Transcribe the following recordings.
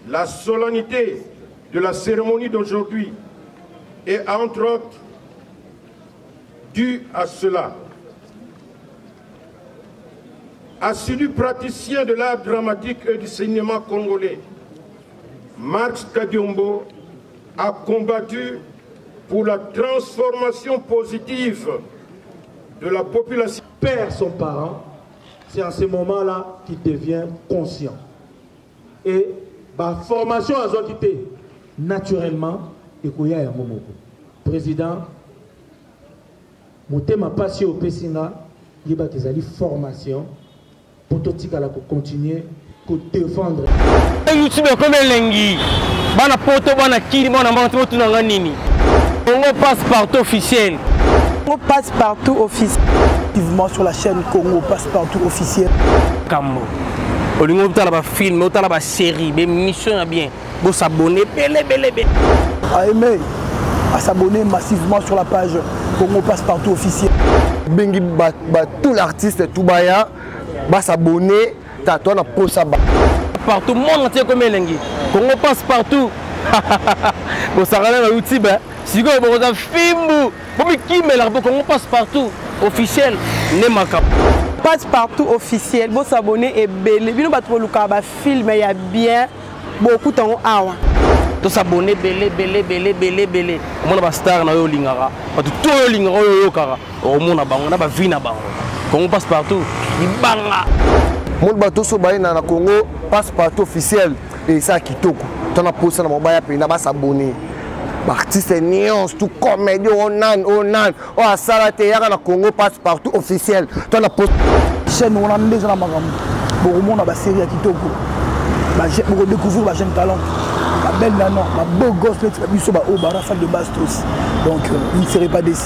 La solennité de la cérémonie d'aujourd'hui est entre autres due à cela. Assidu praticien de l'art dramatique et du cinéma congolais, Marx Kadiombo a combattu pour la transformation positive de la population. Perd son parent, c'est en ce moment-là qu'il devient conscient. Et la formation a quitté naturellement et Koya et Momoko. Président, Motema passé au Pessinga, il y a des formation pour continuer à défendre. YouTube comme Lengi, bana poto bana kiri bana bantu tunanga nini. Congo passe-partout officiel. Congo passe-partout officiel. Activement sur la chaîne Congo passe-partout officiel. Kambo. Olingo tala ba film, tala ba série, be mission bien. Bo s'abonner, belé. À aimer, à s'abonner massivement sur la page Congo passe-partout officiel. Bengi tout l'artiste tout baya, ba s'abonner, t'as na posa ba. Partout monde entier comme Lengi. Congo passe-partout. Bo sarana na YouTube. Si vous avez un film, on passe partout officiel. Passe-partout officiel, vous s'abonner et belé. Vous avez un film, il y a bien beaucoup de temps. Vous s'abonner belé. On a un star dans le lingara. Tout le lingara au monde on a vie na bango. On passe partout. Il banga. Mon bateau so baï na Congo passe partout officiel et ça kitoko. Ton a posé na mobile pe na ba s'abonner. Artiste nuance, tout comédie, onan, oh à Salate, na Congo passe partout officiel. Ton la poste. Chaîne on a déjà la magambo. Beaucoup monde a série à Kitoko. Pour découvrir ma jeune talent. Ma belle nana, ma beau gosse, Rafa de Bastos. Donc vous ne serez pas déçus.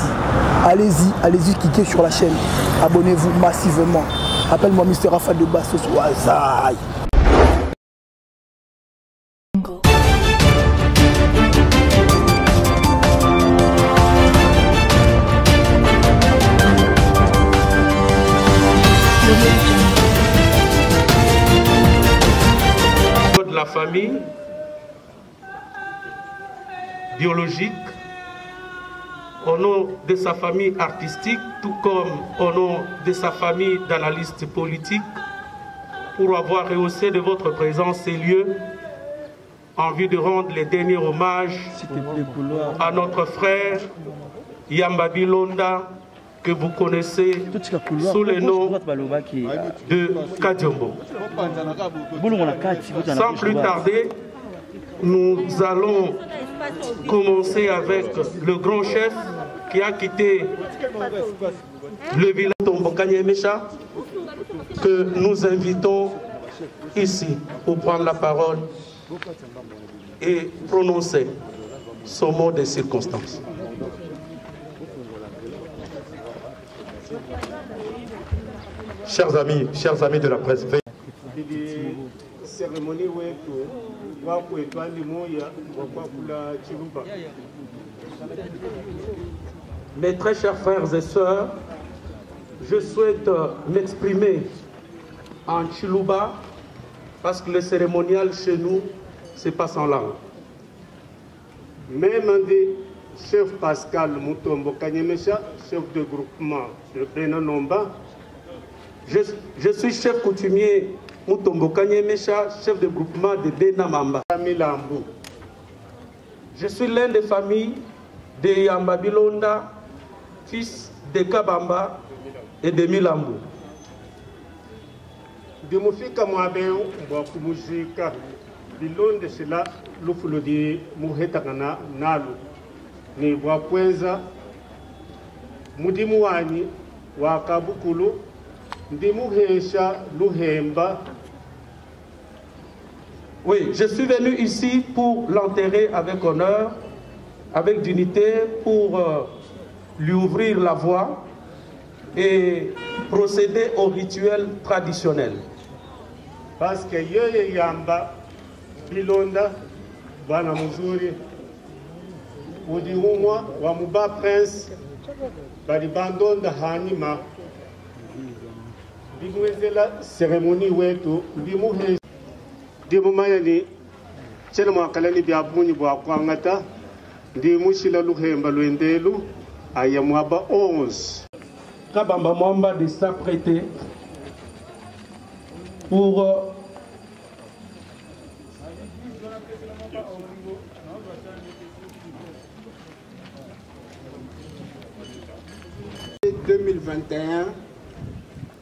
Allez-y, cliquez sur la chaîne. Abonnez-vous massivement. Appelle-moi Mr. Rafa de Bastos. Wazaï. De la famille biologique, au nom de sa famille artistique, tout comme au nom de sa famille d'analystes politiques, pour avoir rehaussé de votre présence ces lieux en vue de rendre les derniers hommages à notre frère Yamba Bilonda, que vous connaissez sous le nom de Kadiombo. Sans plus tarder, nous allons commencer avec le grand chef qui a quitté le village Tombokanyemesha, que nous invitons ici pour prendre la parole et prononcer son mot de circonstance. Chers amis de la presse, mes très chers frères et sœurs, je souhaite m'exprimer en Chiluba parce que le cérémonial chez nous se passe en langue. Même un des chefs Pascal Mutombo Kanyemesha, chef de groupement de Benanomba, je suis chef coutumier Mutombo Kanyemesha, chef de groupement de Benamamba. Je suis l'un des familles de Yamba Bilonda, fils de Kabamba et de Milambu. De Mufika Mwabeo, Mwakumujika, Bilonde Shela, Lufulo di Muhetakana Nalu, ni Wakwenza, Mudimuani, Wakabukulu, Ndimuhesha, Luhemba. Oui, je suis venu ici pour l'enterrer avec honneur, avec dignité, pour lui ouvrir la voie et procéder au rituel traditionnel. Parce que Yoye Yamba, Bilonda, Bana Muzuri, Udiumwa, Wamuba Prince, Badibandon de Hanima, Bimwezela cérémonie wetu, Bimuhe, Dimumayani, chene mwakalani bya bunyi bwa kwangata ndi mushila luhemba lwendelu aya mwaba 11 Kabamba Mwamba de s'apprêter pour « 2021,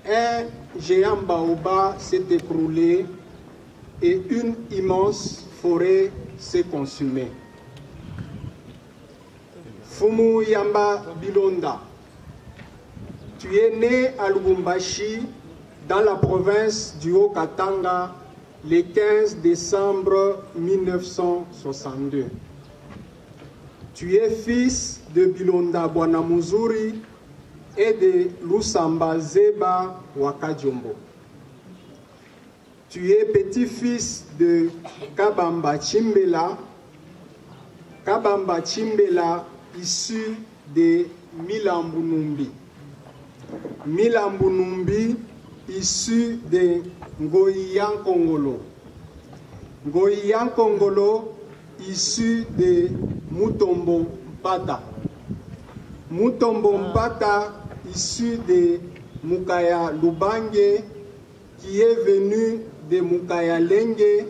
un géant baobab s'est écroulé et une immense forêt s'est consumée. Fumu Yamba Bilonda, tu es né à Lubumbashi, dans la province du Haut-Katanga, le 15 décembre 1962. Tu es fils de Bilonda Bwanamuzuri et de Lusamba Zeba Wakadjombo. Tu es petit-fils de Kabamba Chimbela. Kabamba Chimbela, issu de Milambunumbi. Milambunumbi, issu de Ngoyan Kongolo. Ngoyan Kongolo, issu de Mutombo Mpata. Mutombo Mpata, issu de Mukaya Lubange, qui est venu de Mukaya Lenge,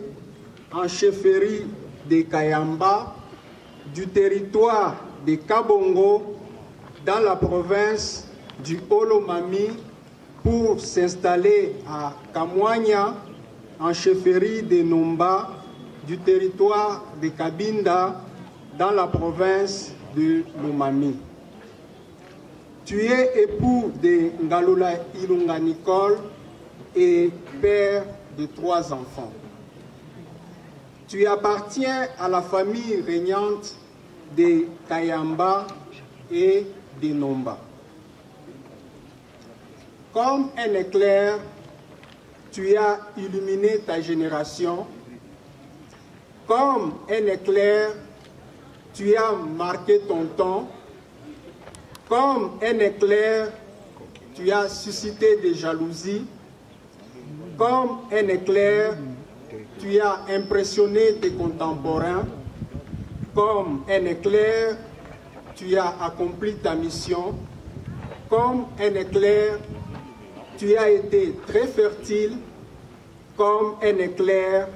en chefferie de Kayamba, du territoire de Kabongo, dans la province du Olomami, pour s'installer à Kamwanya, en chefferie de Nomba, du territoire de Kabinda, dans la province de Lomami. Tu es époux de Ngalola Ilunga Nicole et père de 3 enfants. Tu appartiens à la famille régnante de Kayamba et de Nomba. Comme un éclair, tu as illuminé ta génération. Comme un éclair, tu as marqué ton temps. Comme un éclair, tu as suscité des jalousies. Comme un éclair, tu as impressionné tes contemporains. Comme un éclair, tu as accompli ta mission. Comme un éclair, tu as été très fertile. Comme un éclair,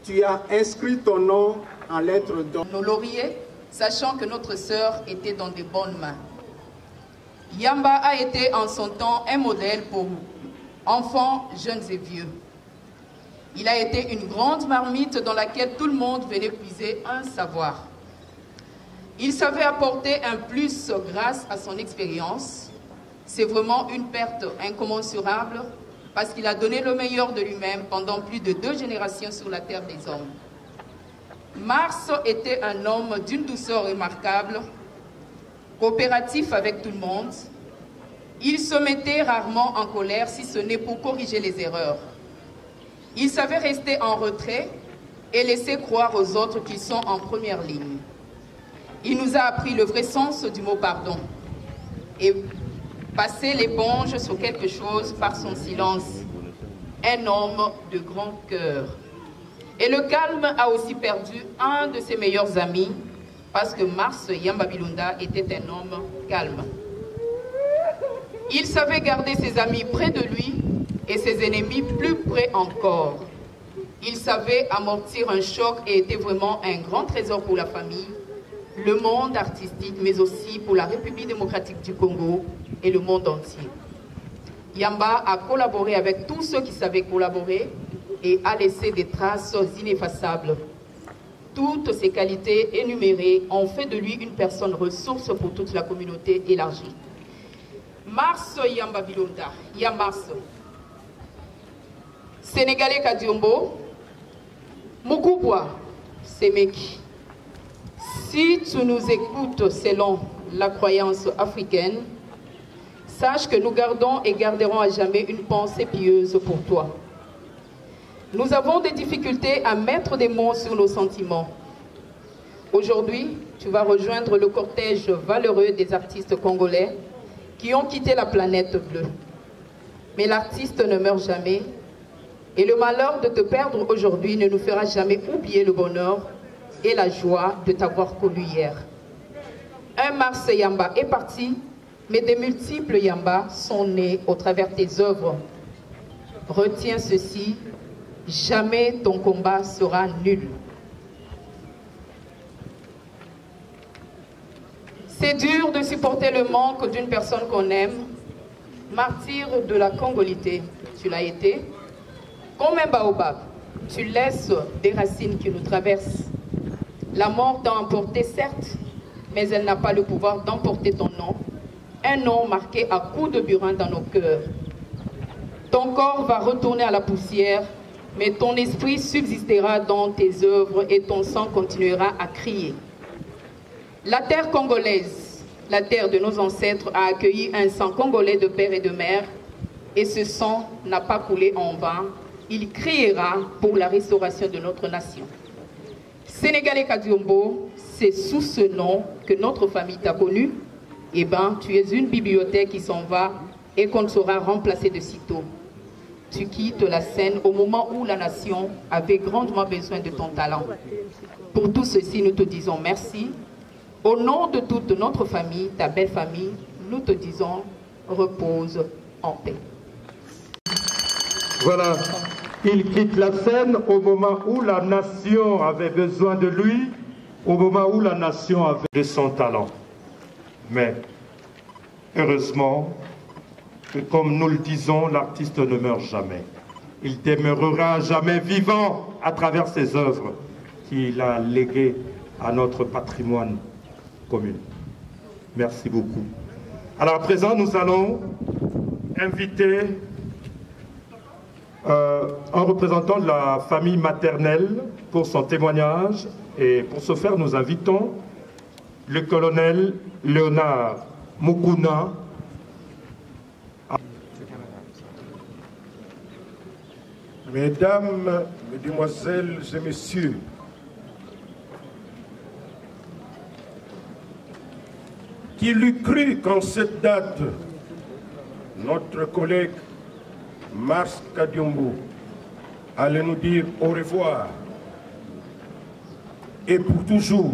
tu as inscrit ton nom en lettres d'or. Nos lauriers, sachant que notre sœur était dans de bonnes mains. Yamba a été en son temps un modèle pour nous, enfants, jeunes et vieux. Il a été une grande marmite dans laquelle tout le monde venait puiser un savoir. Il savait apporter un plus grâce à son expérience. C'est vraiment une perte incommensurable parce qu'il a donné le meilleur de lui-même pendant plus de 2 générations sur la terre des hommes. Mars était un homme d'une douceur remarquable, coopératif avec tout le monde. Il se mettait rarement en colère si ce n'est pour corriger les erreurs. Il savait rester en retrait et laisser croire aux autres qu'ils sont en première ligne. Il nous a appris le vrai sens du mot pardon et passer l'éponge sur quelque chose par son silence. Un homme de grand cœur. Et le calme a aussi perdu un de ses meilleurs amis parce que Mars Yamba Bilonda était un homme calme. Il savait garder ses amis près de lui et ses ennemis plus près encore. Il savait amortir un choc et était vraiment un grand trésor pour la famille, le monde artistique, mais aussi pour la République démocratique du Congo et le monde entier. Yamba a collaboré avec tous ceux qui savaient collaborer et a laissé des traces ineffaçables. Toutes ces qualités énumérées ont fait de lui une personne ressource pour toute la communauté élargie. Mars Yamba Bilonda, Yamars, Sénégalais Kadiombo, Mukubwa, Semeki. Si tu nous écoutes selon la croyance africaine, sache que nous gardons et garderons à jamais une pensée pieuse pour toi. Nous avons des difficultés à mettre des mots sur nos sentiments. Aujourd'hui, tu vas rejoindre le cortège valeureux des artistes congolais qui ont quitté la planète bleue. Mais l'artiste ne meurt jamais. Et le malheur de te perdre aujourd'hui ne nous fera jamais oublier le bonheur et la joie de t'avoir connu hier. Un Mars Yamba est parti, mais de multiples Yamba sont nés au travers tes œuvres. Retiens ceci, jamais ton combat sera nul. C'est dur de supporter le manque d'une personne qu'on aime. Martyr de la congolité, tu l'as été. Comme un baobab, tu laisses des racines qui nous traversent. La mort t'a emporté, certes, mais elle n'a pas le pouvoir d'emporter ton nom. Un nom marqué à coups de burin dans nos cœurs. Ton corps va retourner à la poussière, mais ton esprit subsistera dans tes œuvres et ton sang continuera à crier. La terre congolaise, la terre de nos ancêtres, a accueilli un sang congolais de père et de mère, et ce sang n'a pas coulé en vain. Il criera pour la restauration de notre nation. Sénégalais Kadiombo, c'est sous ce nom que notre famille t'a connu. Eh bien, tu es une bibliothèque qui s'en va et qu'on ne saura remplacer de sitôt. Tu quittes la scène au moment où la nation avait grandement besoin de ton talent. Pour tout ceci, nous te disons merci. Au nom de toute notre famille, ta belle famille, nous te disons repose en paix. Voilà, il quitte la scène au moment où la nation avait besoin de lui, au moment où la nation avait de son talent. Mais, heureusement, que comme nous le disons, l'artiste ne meurt jamais. Il demeurera jamais vivant à travers ses œuvres qu'il a léguées à notre patrimoine commun. Merci beaucoup. Alors à présent, nous allons inviter un représentant de la famille maternelle pour son témoignage. Et pour ce faire, nous invitons le colonel Léonard Mukuna. Mesdames, Mesdemoiselles et Messieurs, qui l'eût cru qu'en cette date, notre collègue Mars Kadiombo allait nous dire au revoir et pour toujours,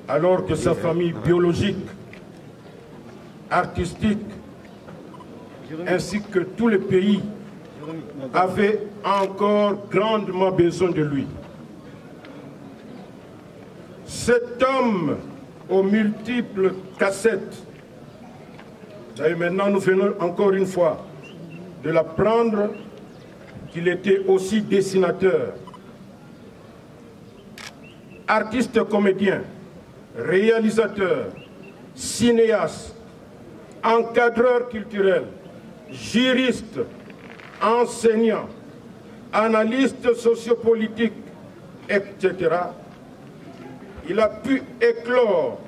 alors que sa famille biologique, artistique, ainsi que tout le pays avait encore grandement besoin de lui. Cet homme aux multiples cassettes, et maintenant nous venons encore une fois de l'apprendre qu'il était aussi dessinateur, artiste comédien, réalisateur, cinéaste, encadreur culturel, juriste, enseignant, analyste sociopolitique, etc. Il a pu éclore,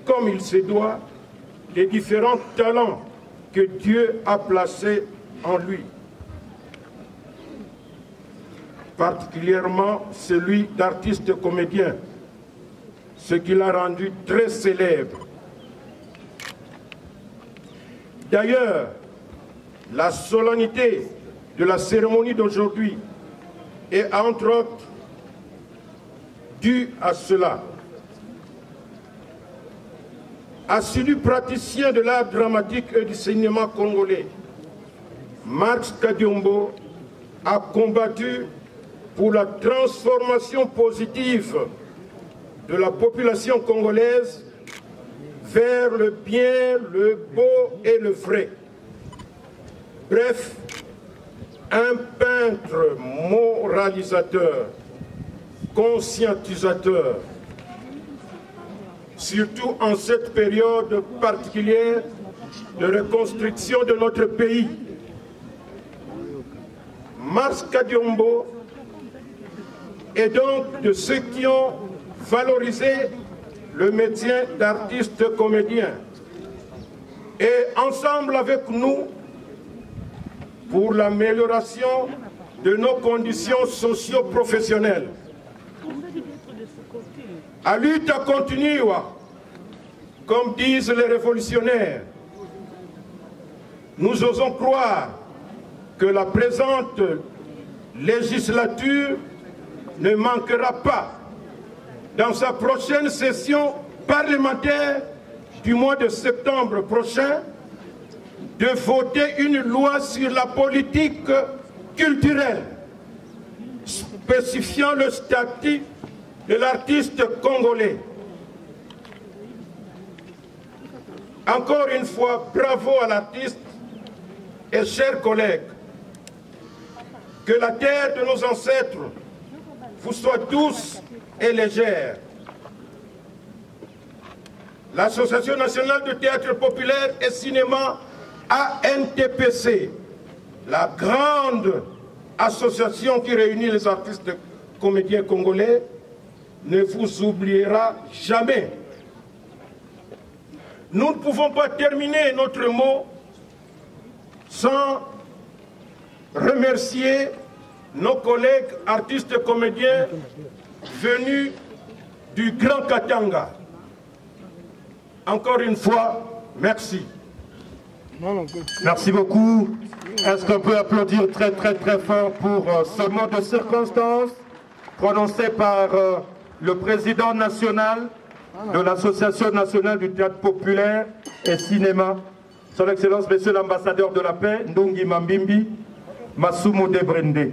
comme il se doit, les différents talents que Dieu a placés en lui. Particulièrement celui d'artiste comédien, ce qui l'a rendu très célèbre. D'ailleurs, la solennité de la cérémonie d'aujourd'hui est entre autres due à cela. Assidu praticien de l'art dramatique et du cinéma congolais, Mars Kadiombo a combattu pour la transformation positive de la population congolaise vers le bien, le beau et le vrai. Bref, un peintre moralisateur, conscientisateur, surtout en cette période particulière de reconstruction de notre pays. Mars Kadiombo est donc de ceux qui ont valorisé le métier d'artiste comédien. Et ensemble avec nous, pour l'amélioration de nos conditions socio-professionnelles. A luta continua, comme disent les révolutionnaires, nous osons croire que la présente législature ne manquera pas, dans sa prochaine session parlementaire du mois de septembre prochain, de voter une loi sur la politique culturelle, spécifiant le statut de l'artiste congolais. Encore une fois, bravo à l'artiste et chers collègues. Que la terre de nos ancêtres vous soit douce et légère. L'Association nationale de théâtre populaire et cinéma ANTPC, la grande association qui réunit les artistes comédiens congolais, ne vous oubliera jamais. Nous ne pouvons pas terminer notre mot sans remercier nos collègues artistes comédiens venus du Grand Katanga. Encore une fois, merci. Merci beaucoup. Est-ce qu'on peut applaudir très fort pour ce mot de circonstance prononcé par le président national de l'Association nationale du théâtre populaire et cinéma, Son Excellence, Monsieur l'ambassadeur de la paix, Ndungi Mambimbi, Masumu Debrende.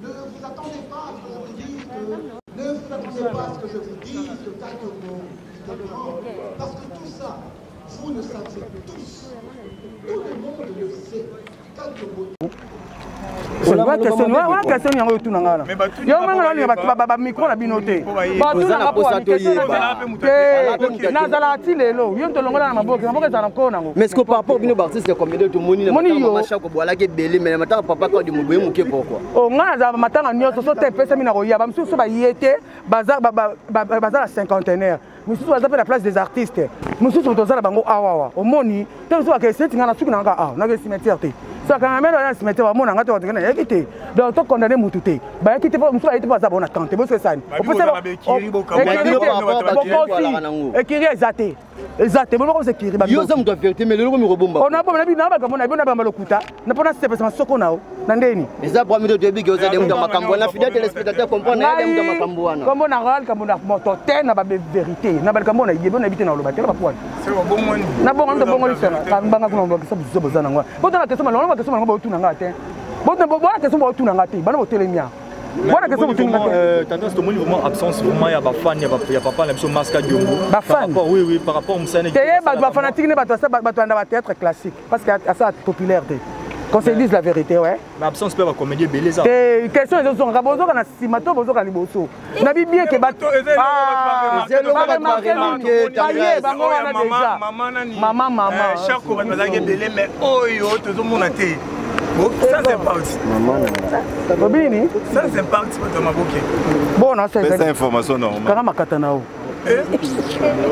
Ne vous attendez pas à ce que je vous dise que... Ne vous attendez pas à ce que je vous dise que quelques mots différents, parce que tout ça, vous le savez tous. Tout le monde le sait. Quelques mots. question yango tunangala yo mangala ni ba micro na binote ba tunanga po na zala tilelo yo ntolongola na maboke za ko nango mais est-ce que par rapport bino artiste comme de tout moni na macha ko bola ke belé mais mataka papa ko di mubuye muke pourquoi oh ngana za matanga nyoso so te pesa mina ko ya ba msusu ba yete baza la cinquantenaire mususu baza pe la place des artistes mususu tozala bango awawa omoni te so ka seti ngana suki nanga ah na ke cimetière te so ka ngana na cimetière ba mona ngata ngana yakite donc to condamner mututé ba yakite po mususu ayite pas bona tante bo so sani o peut ekiri exacte bon comme c'est kiri ba yo ça me doit vérité mais le ko mi robomba on a pas na bina ba kamona bina ba lokuta na pona se pesa soko nao na ndeni eza bwa mi do debi ke ozade muta makambo na fidèle téléspectateur comprendre na muta makambo wana comme on a ral comme on a moto te na ba vérité na ba kambo na yebo na bité na loba te ba poani c'est bon monde na bon ndo bon lisana ka mbanga ko mbo so zo bozana ngwa bo tana kesoma lo ba kesoma ngwa tuna ngate bo kesoma tuna ngate bana bo telemia voilà que ça vous tendance de vraiment absence vraiment il y a pas fan il y a papa l'impression masque diongo par rapport oui par rapport au Msane te ba fanatique ne ba to ça ba to anda ba théâtre classique parce que ça popularité qu'on se dise la vérité ouais mais absence peut ba comédie belé ça question ils sont rabozo kana simato bozo kana liboso na bibie ke ba c'est le maman chaque fois ba za ke belé mais oyo tozo mona te. Ça c'est parti. Bobini? Ça c'est parti pour ma bouquet. Bon, non, c'est ça. Information normale. Karama katanao.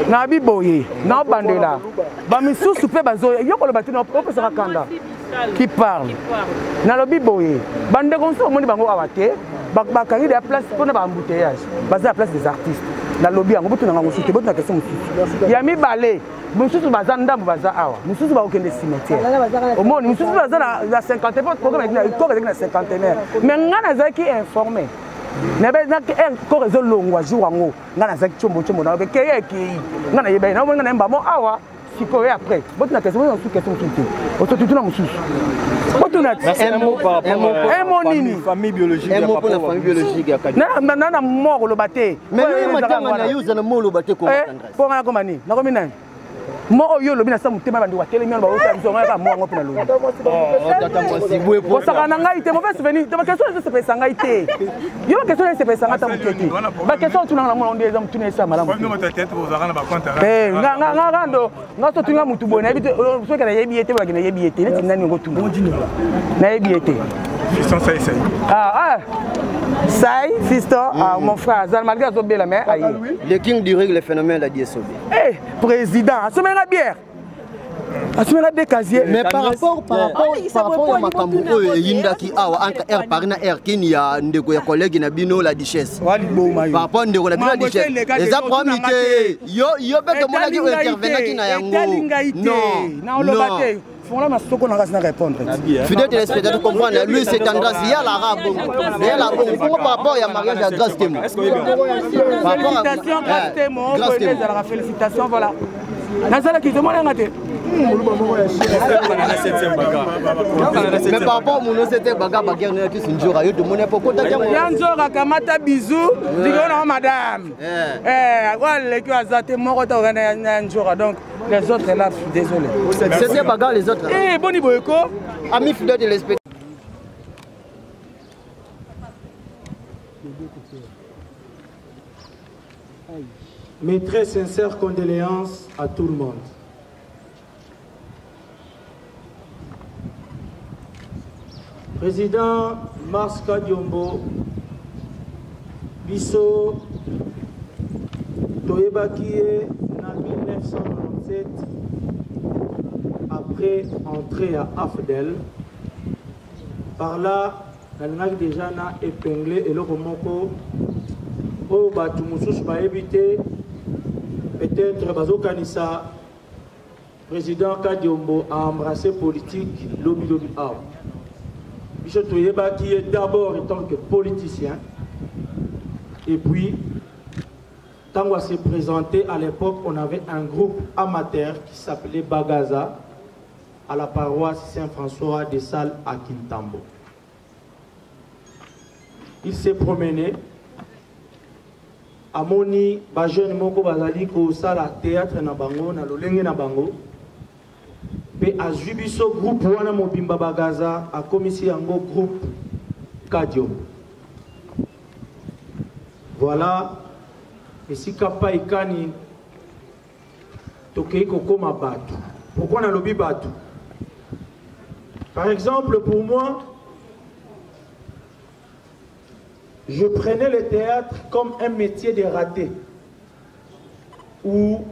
Na biboye, na bandela. Ba misusu pe bazo yoko le batino ko sera kanda. Qui parle. Na lo biboye. Bande konso moni bango awate. Ba kangi de place pour na ba embouteillage. Basé à la place des artistes. Na lobby yango butu na ngo soute butu na question mususu. Ya mi balé. Mususu baza ndambu baza awa. Mususu ba okende cimetière. Omoni mususu baza la 50 fois programme na ko na 50aire. Mais ngana zaki informé. Nebe na ke ko rezo longwa jour ngo. Ngana zaki chombo na be keye ki. Ngana yebe na ngana mba mo awa. Siko et après. Butu na question mususu question mususu. Ototutu na mususu. Un mot par rapport à la famille biologique. Un mot pour la famille biologique. Na mort le baté. Mais nous matanga na yuza na mot le baté ko matanga. Pour nga komani. Na komina. Mo oyo lobi na sa mutema bandi wa telemi ba ota biso nga ka mo ngo pena lobi. Tata mo sibwe po. Saka na ngai te mo fa souvenir. Te ba question se pesa ngai te. Yo question se pesa ngata muteki. Ba question tuna na mo ndeza mutune sa malamu. Comme nous tête pour zaka na ba compte. Nga rando. Nga so tunga mutu bona bite so kana yebi ete ba kina yebi ete. Neti nani ngo tuna. Na yebi ete. Fiston ça essaye. Sai, fiston, mon frère, Zal malgré Zobé la main. Le king du règle le phénomène la DSOB. Eh, président, ce mec la bière. asumela des casiers. Mais par rapport à makambo oyo eyindaki awa entre R Paris na R Kini ya ndeko ya collègue na bino la duchesse. Par rapport ndeko na bino la duchesse. Eza problème te. Yo beto monaki o intervenaki na yango. Non. Non. Fidèle téléspectateur comprendre, lui c'est tendance, il y a l'arabe. Il y a la bonne. Par rapport à mariage à Grâce Témo. Félicitations, voilà. Nazala qui demande à mais par rapport à mon c'était bagarre qui se njora yo demande pourquoi ta gamme yanzora kamata bisou digona madame wale qui azate moko ta ngana njora donc les autres là désolé c'était bagarre les autres boni boyeko ami fidèle de l'esprit. Mes très sincères condoléances à tout le monde. Président Marska Diombo, Bisso, Toyebakie, en 1997, après entrée à Afdel, par là, on a déjà épinglé et le Romoko, au Batumusus va éviter, peut-être Bazo Kanissa, président Kadiombo a embrassé politique, lobby out. Michel Toyeba qui est d'abord en tant que politicien et puis quand on s'est présenté à l'époque on avait un groupe amateur qui s'appelait Bagaza à la paroisse Saint-François des Salles à Kintambo. Il s'est promené à Moni, jeune moko bazali ko sala théâtre na bango na lolenge na bango. Pe a Jubiso groupe wana mobimba Bagaza a commissi yango groupe Kadio. Voilà. Et si kapa ikani tokei kokoma batu. Pourquoi on a lobby batu? Par exemple, pour moi, je prenais le théâtre comme un métier de raté. Ou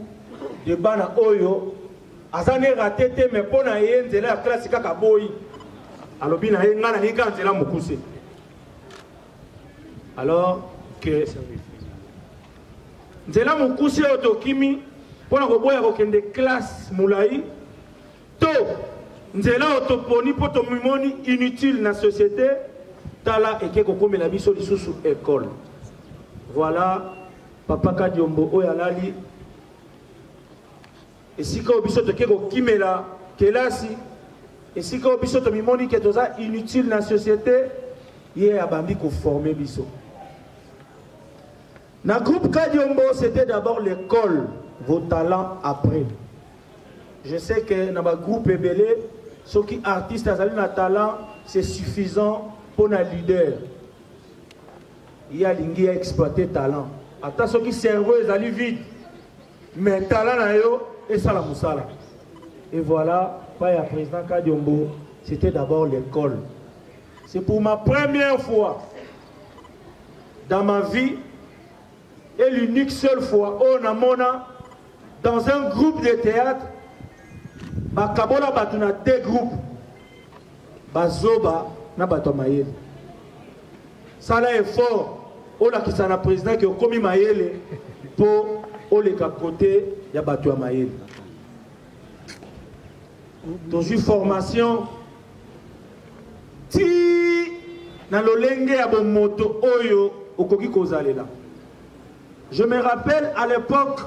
de bana oyo. Azane raté te mais pour na yenzela la classe kaka boy. Alobi na ngana ni kanzela mukuse. Alors que nzela mukuse otokimi pour na koboya ko kende classe mulai to nzela otoponi poto mimoni inutile na société tala eke kokomela biso lisusu école. Voilà papa Kadiombo oyalali. Et si vous avez kimela kelasi, et si vous avez mimoni que toza inutile dans la société, il y a bambi ko former biso. Dans le groupe Kadiombo, c'était d'abord l'école, vos talents après. Je sais que dans le groupe Ebele, ceux qui artistes ont un talent, c'est suffisant pour un leader. Il y a l'ingi à exploiter talent. Attends ceux qui cerveau ils allaient vite, mais talent na yo et ça la moussala. Et voilà, pas le président Kadiombo, c'était d'abord l'école. C'est pour ma première fois dans ma vie et l'unique seule fois où on a mona dans un groupe de théâtre, Bakabola batuna deux groupes, Bazoba na Batomayele. Ça là est fort. On a qui s'en a président qui a commis Mayele pour au les côté ya batu Mayele. Dans une formation ti na lolenge ya bon moto oyo okoki kozalela. Je me rappelle à l'époque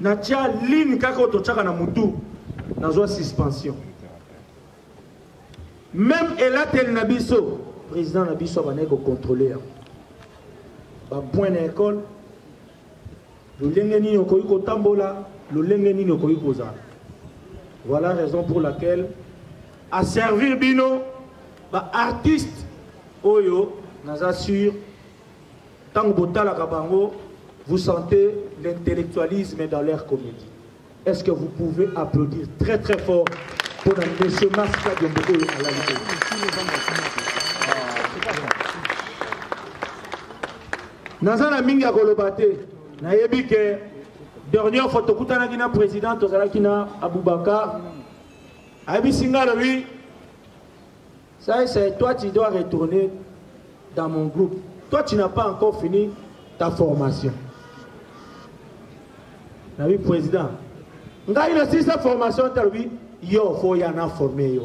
natia ligne kako to chaka na mutu na zo suspension. Même Elatel Nabiso, président Nabiso va ne contrôler. Ba point d'école l'olengeni okoki kotambola, l'olengeni okoki kozala. Voilà la raison pour laquelle à servir bino ba artiste oyo nous assure tant botala kabango vous sentez l'intellectualisme dans leur comédie. Est-ce que vous pouvez applaudir très très fort pour M. Marska Diombo à la vidéo. Nazana minga kolobate na yebike Dernière fois, tu as dit président, tu as dit Aboubakar. Abi Singalo, oui. Ça, c'est toi, tu dois retourner dans mon groupe. Toi, tu n'as pas encore fini ta formation. Oui, président. Il a aussi sa formation, tu as dit, il faut y en a formé.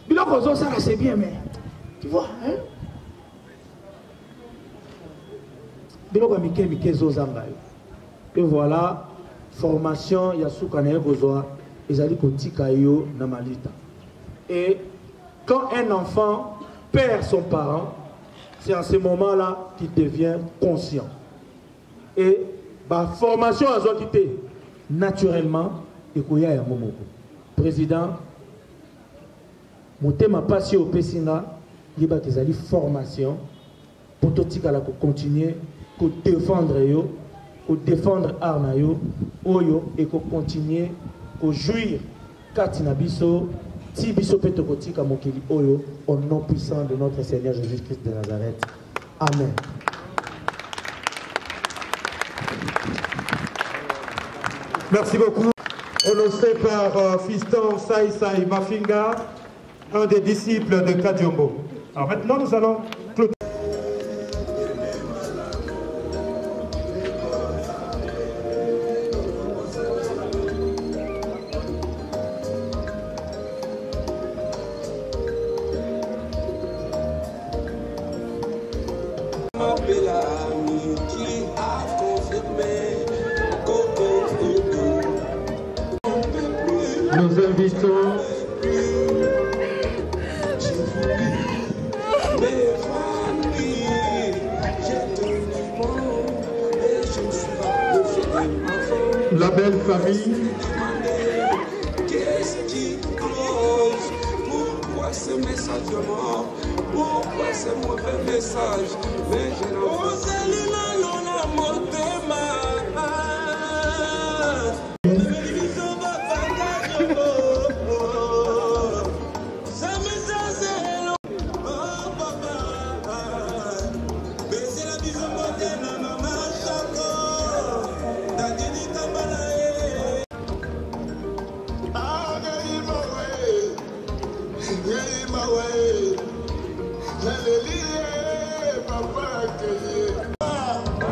Ça, c'est bien, mais tu vois, hein? Et voilà, formation, il y a ce qu'on a besoin, ils allaient continuer dans Malita. Et quand un enfant perd son parent, c'est en ce moment-là qu'il devient conscient. Et la formation a quitté naturellement, et qu'il y a un moment. Président, mon thème passé au Pessinga, il y a des formations pour continuer à défendre yo, pour défendre arna yo, oyo et pour continuer à jouir katina biso, ti biso peto kotika mokili oyo au nom puissant de notre Seigneur Jésus-Christ de Nazareth. Amen. Merci beaucoup. Honoré par Fiston Sai Sai Mafinga, un des disciples de Kadiombo. Alors maintenant, nous allons clôturer. Nous invitons la belle famille. Qu'est-ce qui cause? Pourquoi ce message de mort? Pourquoi ce mauvais message? Mais je n'en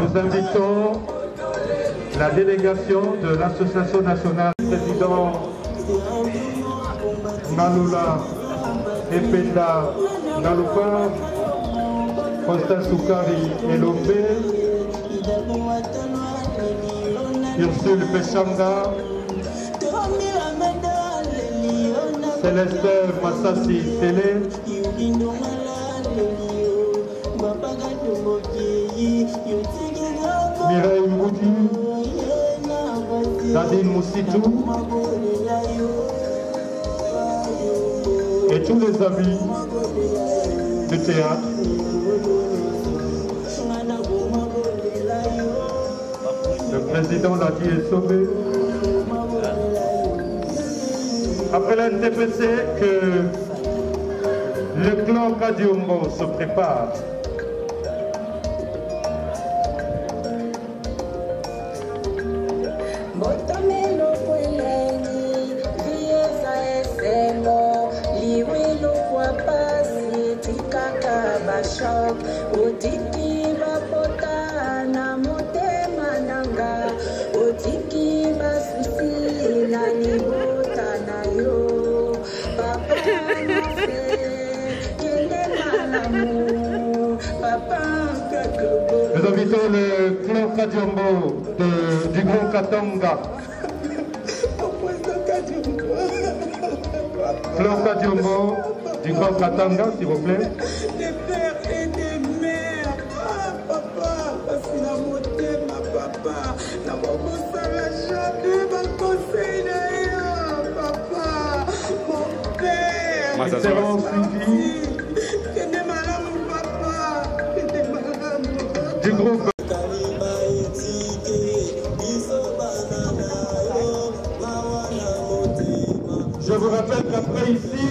Nous invitons la délégation de l'Association nationale, président Naloula Ependa Naloupa, Costa Soukari Elombe, Ursule Pechanga, Céleste Massassi Télé, Mireille Moudi, Nadine Moussitou et tous les amis du théâtre. Le président l'a dit est sauvé. Après l'NTPC, que le clan Kadiombo se prépare. Nous invitons le clan Kadiombo du Grand Katanga. Clan Kadiombo du Grand Katanga, s'il vous plaît. Des pères et des mères. Papa, parce que la montée, ma papa, la ça jamais ma conseil d'ailleurs, papa, mon père. Nous serons suivis du groupe. Je vous rappelle qu'après ici,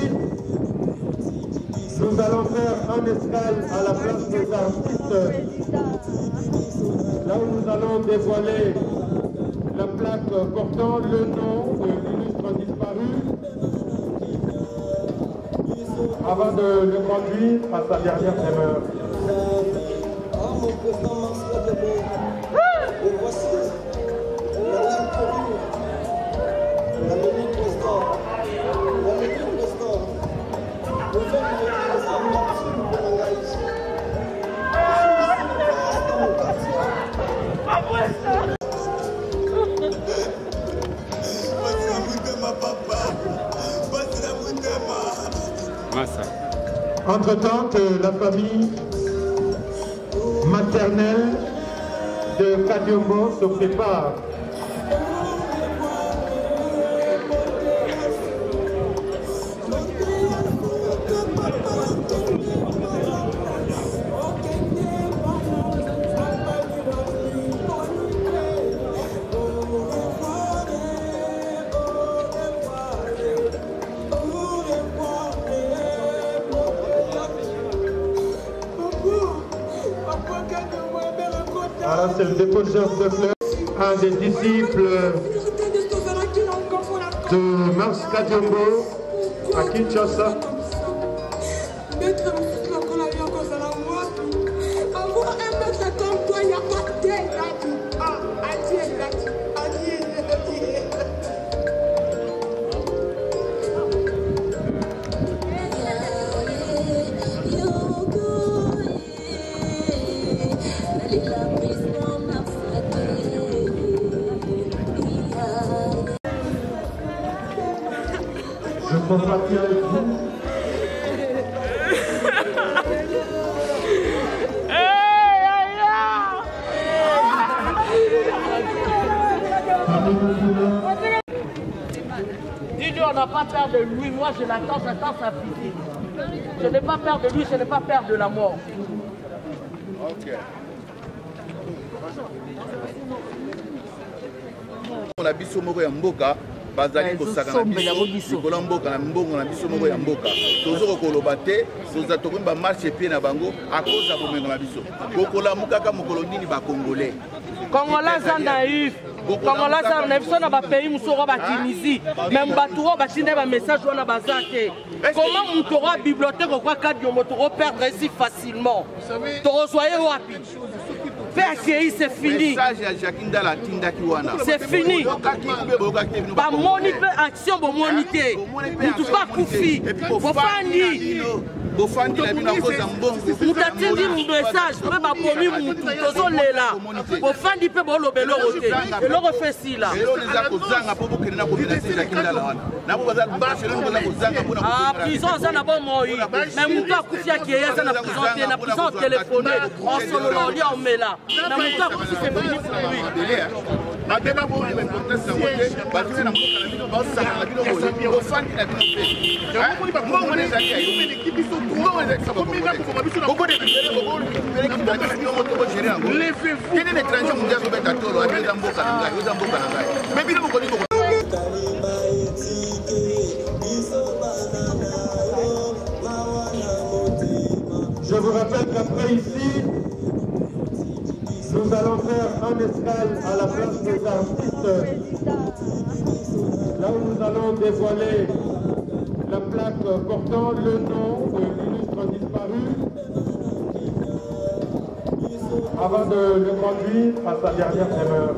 nous allons faire un escale à la place des artistes, là où nous allons dévoiler la plaque portant le nom de l'illustre disparu avant de le conduire à sa dernière demeure. Mon président Marcel Debout, et voici la ligne courue, la mairie président, le fait que le président Marcel Debout ici. Entre-temps, la famille maternelle de Kadiombo se prépare. Voilà, c'est le déposeur de fleurs, un des disciples de Mars Kadiombo à Kinshasa. Je compatis avec vous. Dis-lui, on n'a pas peur de lui. Moi, je l'attends sa physique. Je n'ai pas peur de lui, je n'ai pas peur de la mort. Ok. On a biso moko ya mboka bazali kosaka na biso likolo mboka na mbongo na biso moko ya mboka tozoko koloba te toza tokomba marche pied na bango akoza bomengo na biso kokola mukaka mokolo nini ba congolais Congolais sont naïfs. Congolais sont naïfs. Sont dans les pays où sont la Tunisie. Même Batouro, Bachine, un message on a bazate. Comment on t'aura bibliothèque ou quoi Kadiombo t'aura perdre si facilement? T'aura soyé wapi? PACI c'est fini. C'est fini. Pas moniter action pour moniter. Nous tous pas koufi. Faut pas ni. Bofandi la bino koza mbongo. Mutatindi mu message pe ba bomi mutu tozolela. Bofandi pe bolo belo roté. Belo refesi la. Belo neza kozanga po bokene na ko menacer Jacques wana. Na bo bazal marche no na kozanga po na. Ah prison ça na bon moi. Mais mutu akufia ki yeza na prison te na prison téléphoné. En solo la oli en mela. Na mutu akufi c'est fini pour lui. Madema bo ni conteste ngote bazwe na mboka na bino ba saka na bino bo. Bofandi la bino pe. Mbongo neza ki ayo équipe biso quel est l'étranger mondial qui est à Tolo? Je vous rappelle qu'après ici, nous allons faire un escale à la place des artistes, là où nous allons dévoiler la plaque portant le nom de l'illustre disparu avant de le conduire à sa dernière demeure.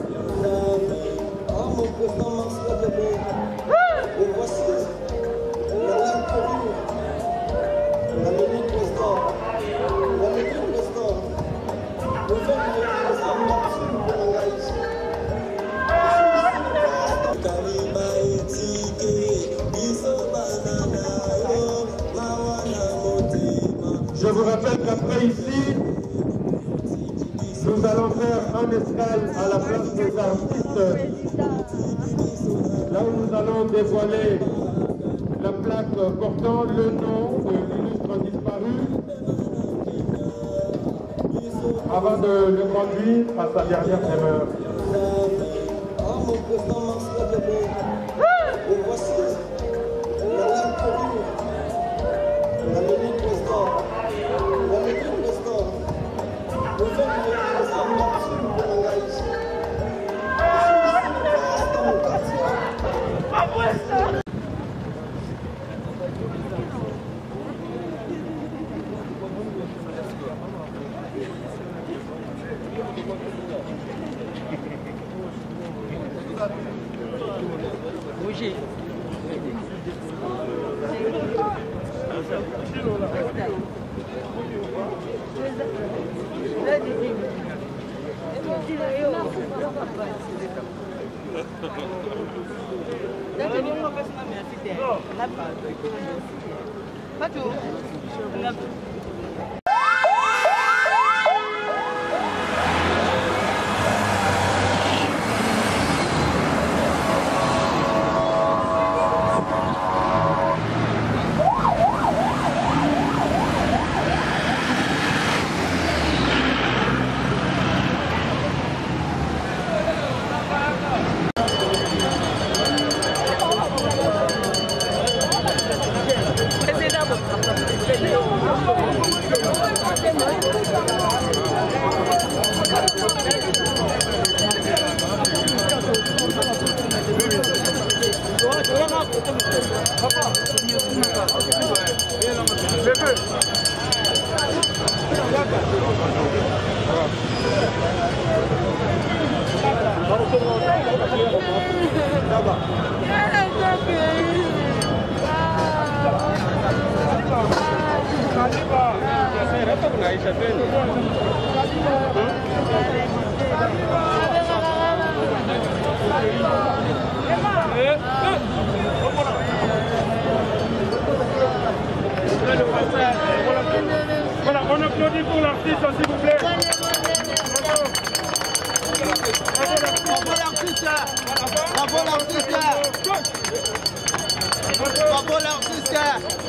Mon président Marcel Debout, et voici la ligne courue, la mairie président, le fait que le président Marcel Debout ici. Je vous rappelle qu'après ici, nous allons faire un escale à la place des artistes, là où nous allons dévoiler la plaque portant le nom de l'illustre disparu avant de le conduire à sa dernière demeure. Mon président Marcel Debout, et voici la ligne courue, la mairie président, le fait que le président Marcel Debout ici. manger. Voilà, on applaudit pour l'artiste, s'il vous plaît. Bravo l'artiste. Bravo l'artiste. Bravo l'artiste.